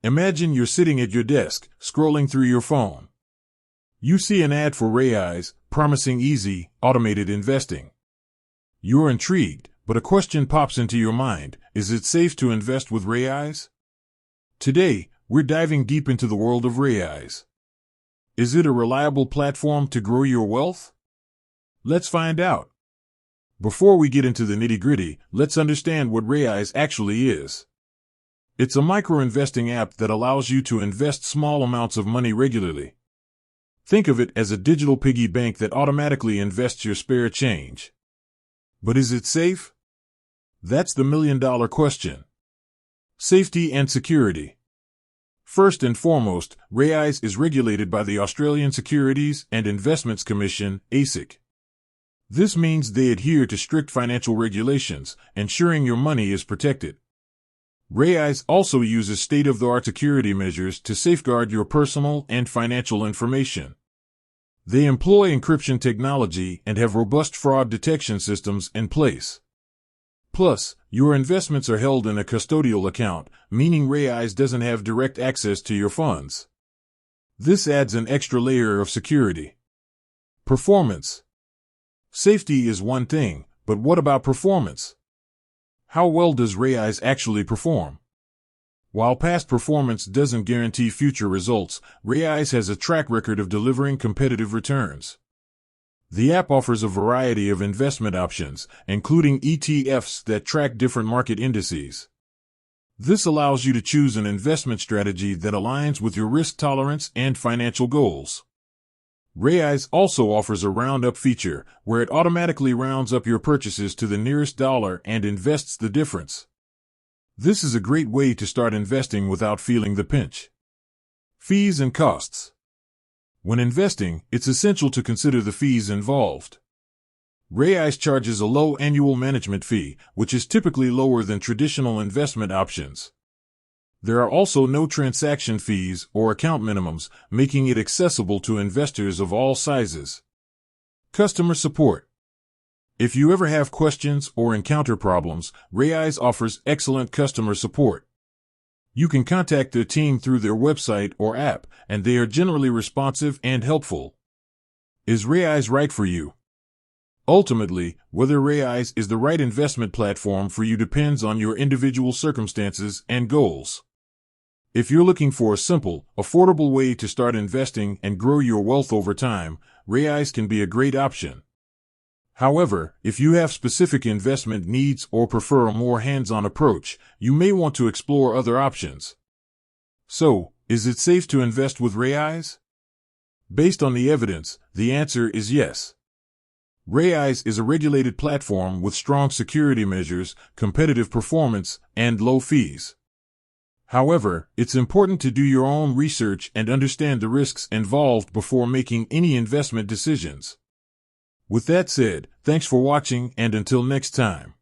Imagine you're sitting at your desk, scrolling through your phone. You see an ad for Raiz, promising easy, automated investing. You're intrigued, but a question pops into your mind: is it safe to invest with Raiz? Today, we're diving deep into the world of Raiz. Is it a reliable platform to grow your wealth? Let's find out. Before we get into the nitty-gritty, let's understand what Raiz actually is. It's a micro-investing app that allows you to invest small amounts of money regularly. Think of it as a digital piggy bank that automatically invests your spare change. But is it safe? That's the million-dollar question. Safety and security. First and foremost, Raiz is regulated by the Australian Securities and Investments Commission, ASIC. This means they adhere to strict financial regulations, ensuring your money is protected. Raiz also uses state-of-the-art security measures to safeguard your personal and financial information. They employ encryption technology and have robust fraud detection systems in place. Plus, your investments are held in a custodial account, meaning Raiz doesn't have direct access to your funds. This adds an extra layer of security. Performance. Safety is one thing, but what about performance? How well does Raiz actually perform? While past performance doesn't guarantee future results, Raiz has a track record of delivering competitive returns. The app offers a variety of investment options, including ETFs that track different market indices. This allows you to choose an investment strategy that aligns with your risk tolerance and financial goals. Raiz also offers a round-up feature, where it automatically rounds up your purchases to the nearest dollar and invests the difference. This is a great way to start investing without feeling the pinch. Fees and costs. When investing, it's essential to consider the fees involved. Raiz charges a low annual management fee, which is typically lower than traditional investment options. There are also no transaction fees or account minimums, making it accessible to investors of all sizes. Customer support. If you ever have questions or encounter problems, Raiz offers excellent customer support. You can contact their team through their website or app, and they are generally responsive and helpful. Is Raiz right for you? Ultimately, whether Raiz is the right investment platform for you depends on your individual circumstances and goals. If you're looking for a simple, affordable way to start investing and grow your wealth over time, Raiz can be a great option. However, if you have specific investment needs or prefer a more hands-on approach, you may want to explore other options. So, is it safe to invest with Raiz? Based on the evidence, the answer is yes. Raiz is a regulated platform with strong security measures, competitive performance, and low fees. However, it's important to do your own research and understand the risks involved before making any investment decisions. With that said, thanks for watching, and until next time.